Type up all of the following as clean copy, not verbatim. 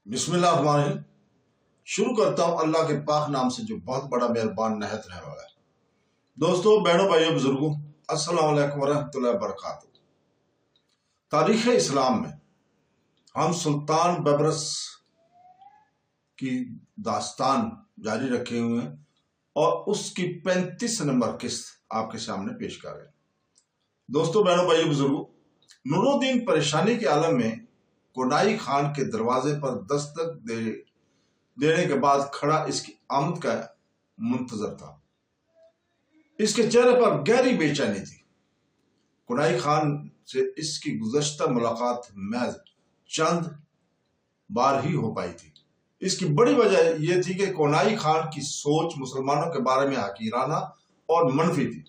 बिस्मिल्लाह। शुरू करता हूँ अल्लाह के पाक नाम से जो बहुत बड़ा मेहरबान नहायत रहने वाला है। दोस्तों, बहनों, भाइयों, बुजुर्गों, अस्सलाम वालेकुम वरहमतुल्लाहि वबरकातुहू। तारीख़ इस्लाम में हम सुल्तान बबरस की दास्तान जारी रखे हुए हैं और उसकी 35 नंबर किस्त आपके सामने पेश कर रहे हैं। दोस्तों, बहनों, भाइयों, बुजुर्गों, नूरुद्दीन परेशानी के आलम में कोनाई खान के दरवाजे पर दस्तक देने के बाद खड़ा इसकी आमद का मुंतजर था। इसके चेहरे पर गहरी बेचैनी थी। कोनाई खान से इसकी गुज़श्ता मुलाकात महज चंद बार ही हो पाई थी। इसकी बड़ी वजह यह थी कि कोनाई खान की सोच मुसलमानों के बारे में हकीराना और मनफी थी।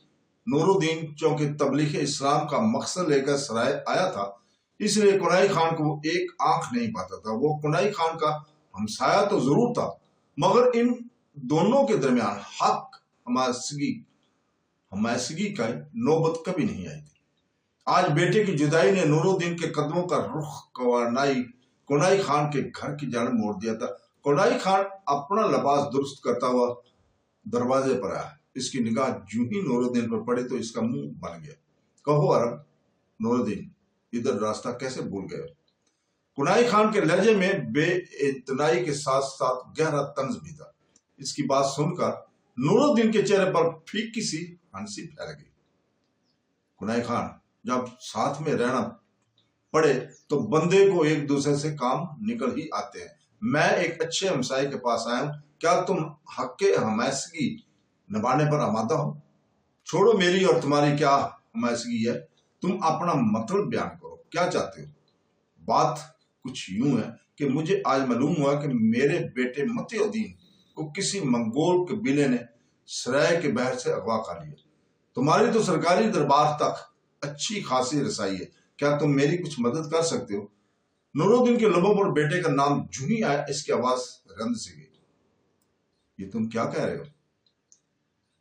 नूरुद्दीन चूंकि तबलीग इस्लाम का मकसद लेकर सराय आया था, इसलिए कोनाई खान को एक आंख नहीं पाता था। वो कोनाई खान का हमसाया तो जरूर था, मगर इन दोनों के दरमियान हक हमासगी का नौबत कभी नहीं आई थी। आज बेटे की जुदाई ने नूरुद्दीन के कदमों का रुख कोनाई खान के घर की जानिब मोड़ दिया था। कोनाई खान अपना लिबास दुरुस्त करता हुआ दरवाजे पर आया। इसकी निगाह जूं ही नूरुद्दीन पर पड़े तो इसका मुंह बन गया। कहो अरब, नूरुद्दीन इधर रास्ता कैसे भूल गए? कोनाई खान के लहजे में बेइतनाई के साथ साथ गहरा तंज भी था। इसकी बात सुनकर नूरुद्दीन के चेहरे पर फीकी सी हंसी फैल गई। कोनाई खान, जब साथ में रहना पड़े तो बंदे को एक दूसरे से काम निकल ही आते हैं। मैं एक अच्छे हमसाये के पास आया हूं, क्या तुम हक़ हमासगी निभाने पर आमादा हो? छोड़ो मेरी और तुम्हारी क्या हमासगी है, तुम अपना मतलब बयान करो, क्या चाहते हो? बात कुछ यूं है कि मुझे आज मालूम हुआ कि मेरे बेटे मतीउद्दीन को किसी मंगोल कबीले ने सराय के बहर से अगवा कर लिया। तुम्हारी तो सरकारी दरबार तक अच्छी खासी रसाई है, क्या तुम मेरी कुछ मदद कर सकते हो? नूरुद्दीन के लबों पर बेटे का नाम जूं ही आया, इसकी आवाज रंद सी गई। ये तुम क्या कह रहे हो?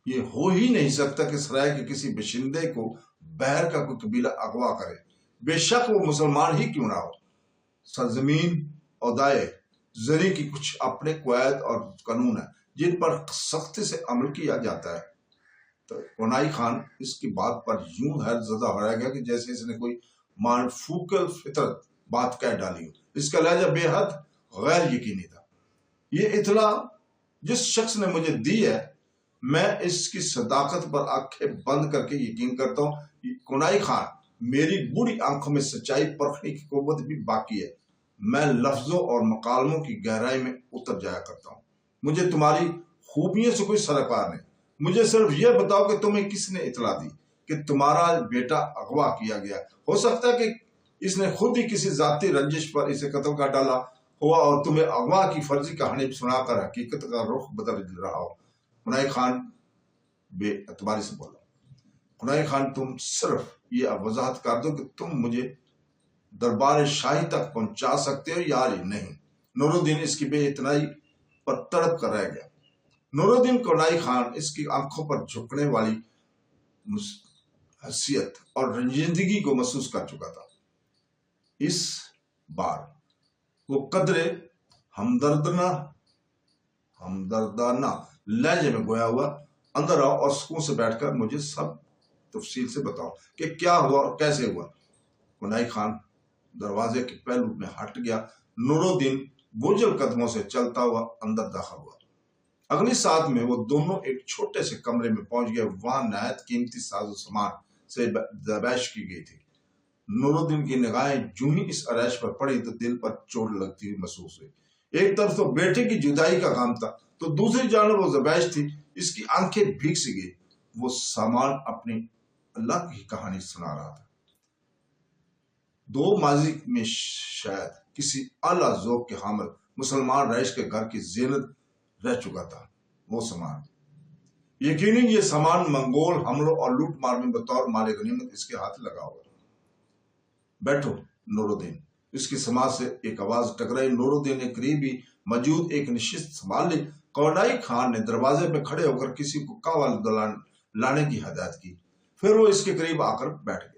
ये हो ही नहीं सकता कि सराय के किसी बशिंदे को बहर का कोई कबीला अगवा करे, बेशक वो मुसलमान ही क्यों ना हो। सरजमीन औदाए जरी की कुछ अपने कवायद और कानून है जिन पर सख्ती से अमल किया जाता है। तो कोनाई खान इसकी बात पर यूं हैरतज़दा हो रहा कि जैसे इसने कोई मानफूकल फितरत बात कह डाली हो। इसका लहजा बेहद गैर यकीनी था। ये इतला जिस शख्स ने मुझे दी है, मैं इसकी सदाकत पर आंखें बंद करके यकीन करता हूँ। कोनाई खान, मेरी बूढ़ी आंखों में सच्चाई परखने की कुव्वत भी बाकी है। मैं लफ्जों और मकालमों की गहराई में उतर जाया करता हूँ। मुझे तुम्हारी खूबियों से कोई सरोकार नहीं। मुझे सिर्फ यह बताओ कि तुम्हें किसने इतला दी कि तुम्हारा बेटा अगवा किया गया? हो सकता है कि इसने खुद ही किसी जाती रंजिश पर इसे कत्ल कर डाला हुआ और तुम्हें अगवा की फर्जी कहानी सुनाकर हकीकत का रुख बदल रहा हो। कोनाई खान बेअतबारी से बोला। कोनाई खान, तुम सिर्फ ये वजाहत कर दो कि तुम मुझे दरबार शाही तक पहुंचा सकते हो या नहीं। नूरुद्दीन इसकी बेइतनाई पर तड़प कर रह गया। नूरुद्दीन कोनाई खान इसकी आंखों पर झुकने वाली हसीयत और रंजीदगी को महसूस कर चुका था। इस बार वो कदरे हमदर्दाना लहजे में गोया हुआ, अंदर आओ और सुकून से बैठकर मुझे सब तफसील से बताओ कि क्या हुआ और कैसे हुआ। कोनाई खान दरवाजे के पहलू में हट गया। नूरुद्दीन बोझल कदमों से चलता हुआ अंदर दाखिल हुआ। अगली साथ में वो दोनों एक छोटे से कमरे में पहुंच गए। वहां नहायत कीमती साजो सामान से ज़बैश की गई थी। नूरुद्दीन की निगाहें जूं ही इस आरैश पर पड़ी तो दिल पर चोट लगती हुई महसूस हुई। एक तरफ तो बेटे की जुदाई का गम था, तो दूसरी जानब वो ज़बैश थी। इसकी आंखें भीग सी गई। वो सामान अपनी अल्लाह की कहानी सुना रहा था। दो माजी में शायद किसी आला ज़ौक़ के हामिल मुसलमान रईस के घर की ज़ीनत रह चुका था। वो सामान यकीनन ये सामान मंगोल हमलों और लूट मार में बतौर माल गनीमत इसके हाथ लगा हुआ। बैठो नूरुद्दीन, इसकी समाज से एक आवाज टकराई। नूरुद्दीन ने करीबी मौजूद एक नशिस्त संभाल ली। कोनाई खान ने दरवाजे में खड़े होकर किसी को कावा लाने की हदायत की। फिर वो इसके करीब आकर बैठ गए।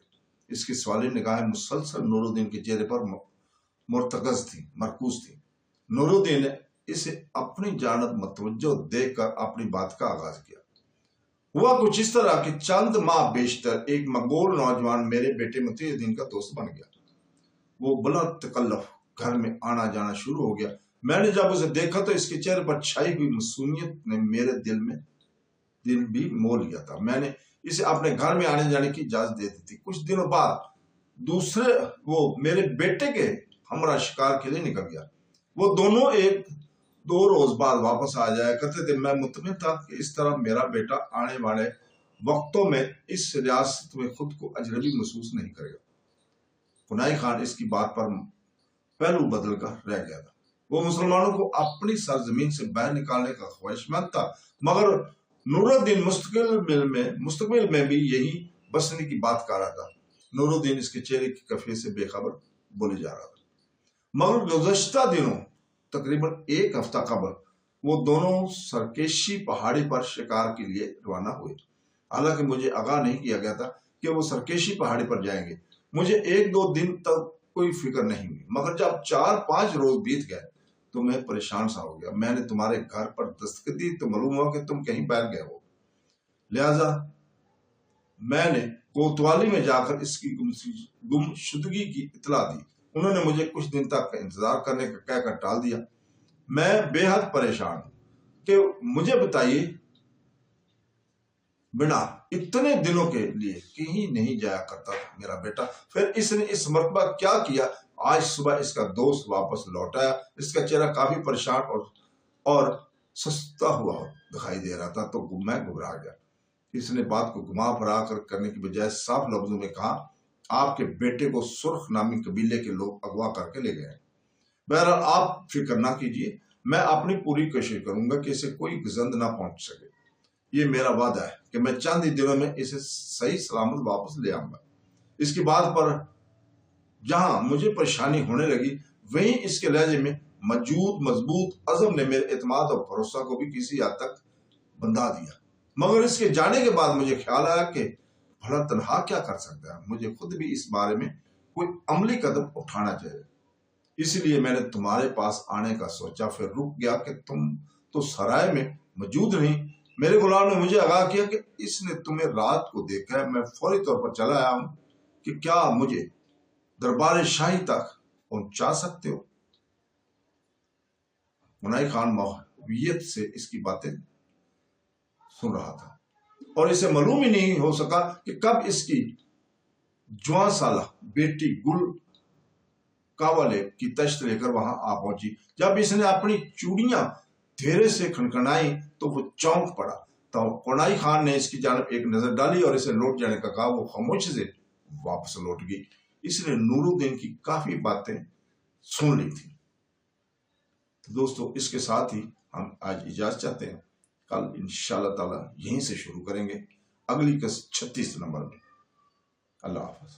इसकी सवाली निगाहें मुसलसल नूरुद्दीन के चेहरे पर मरकूज थी। नूरुद्दीन ने इसे अपनी जानब मतवज्जो देखकर अपनी बात का आगाज किया। हुआ कुछ इस तरह कि चंद माह बेशतर एक मंगोल नौजवान मेरे बेटे मोतीउद्दीन का दोस्त बन गया। वो बला तकल्लुफ घर में आना जाना शुरू हो गया। मैंने जब उसे देखा तो इसके चेहरे पर छाई हुई मासूमियत ने मेरे दिल भी मोह लिया था। मैंने इसे अपने घर में आने जाने की इजाजत दे दी थी। कुछ दिनों बाद वो मेरे बेटे के हमरा शिकार के लिए निकल गया। वो दोनों एक दो रोज बाद वापस आ जाया करते थे। मैं मुतमिन था कि इस तरह मेरा बेटा आने वाले वक्तों में इस रियासत में खुद को अजनबी महसूस नहीं करेगा। कुनाई खान इसकी बात पर पहलू बदल कर रह गया था। वो मुसलमानों को अपनी सरजमीन से बाहर निकालने का ख्वाहिशमंद था, मगर नूरुद्दीन मुस्तकबिल में भी यही बसने की बात कर रहा था। नूरुद्दीन इसके चेहरे की कैफियत से बेखबर बोले जा रहा था। मगर गुज़श्ता दिनों तकरीबन एक हफ्ता कबल वो दोनों सरकेशी पहाड़ी पर शिकार के लिए रवाना हुए। हालांकि मुझे आगाह नहीं किया गया था कि वो सरकेशी पहाड़ी पर जाएंगे। मुझे एक दो दिन तक कोई फिक्र नहीं हुई, मगर जब 4-5 रोज बीत गए तो मैं परेशान सा हो गया। मैंने तुम्हारे घर पर दस्तक दी तो मालूम हुआ कि तुम कहीं बाहर गए हो। लिहाजा मैंने कोतवाली में जाकर इसकी गुमशुदगी की इतला दी। उन्होंने मुझे कुछ दिन तक इंतजार करने का कहकर टाल दिया। मैं बेहद परेशान हूं कि मुझे बताइए, बिना इतने दिनों के लिए कहीं नहीं जाया करता था मेरा बेटा, फिर इसने इस मरतबा क्या किया? आज सुबह इसका दोस्त वापस लौट आया। इसका चेहरा काफी परेशान और सस्ता हुआ दिखाई दे रहा था, तो मैं घबरा गया। इसने बात को घुमा फिरा कर करने की बजाय साफ लफ्जों में कहा, आपके बेटे को सुर्ख नामी कबीले के लोग अगवा करके ले गए। बहरहाल आप फिक्र ना कीजिए, मैं अपनी पूरी कोशिश करूंगा कि इसे कोई गजंद ना पहुंच सके। ये मेरा वादा है कि मैं चंद ही दिनों में इसे सही सलामत वापस ले आऊंगा। इसकी बात पर जहां मुझे परेशानी होने लगी, वहीं इसके लहजे में मौजूद मजबूत अज़म ने मेरे एतमाद और भरोसा को भी किसी हद तक बंधा दिया। मगर इसके जाने के बाद मुझे ख्याल आया कि भला तनहा क्या कर सकता है। मुझे खुद भी इस बारे में कोई अमली कदम उठाना चाहिए। इसलिए मैंने तुम्हारे पास आने का सोचा, फिर रुक गया कि तुम तो सराय में मौजूद नहीं। मेरे गुलाम ने मुझे आगाह किया कि इसने तुम्हें रात को देखा है। मैं फौरी तौर पर चला आया हूं कि क्या मुझे दरबार शाही तक पहुंचा सकते हो? कुनाई खान मौहवियत से इसकी बातें सुन रहा था और इसे मालूम ही नहीं हो सका कि कब इसकी जवान साला बेटी गुल कावाले की तश्त लेकर वहां आ पहुंची। जब इसने अपनी चूड़ियां धीरे से खनखनाई तो वो चौंक पड़ा। तो कुनाई खान ने इसकी जानब एक नजर डाली और इसे लौट जाने का कहा। वो खामोशी से वापस लौट गई। इसने नूरुद्दीन की काफी बातें सुन ली थी। तो दोस्तों, इसके साथ ही हम आज इजाजत चाहते हैं। कल इंशाअल्लाह ताला यहीं से शुरू करेंगे अगली 36 नंबर में। अल्लाह हाफ़िज़।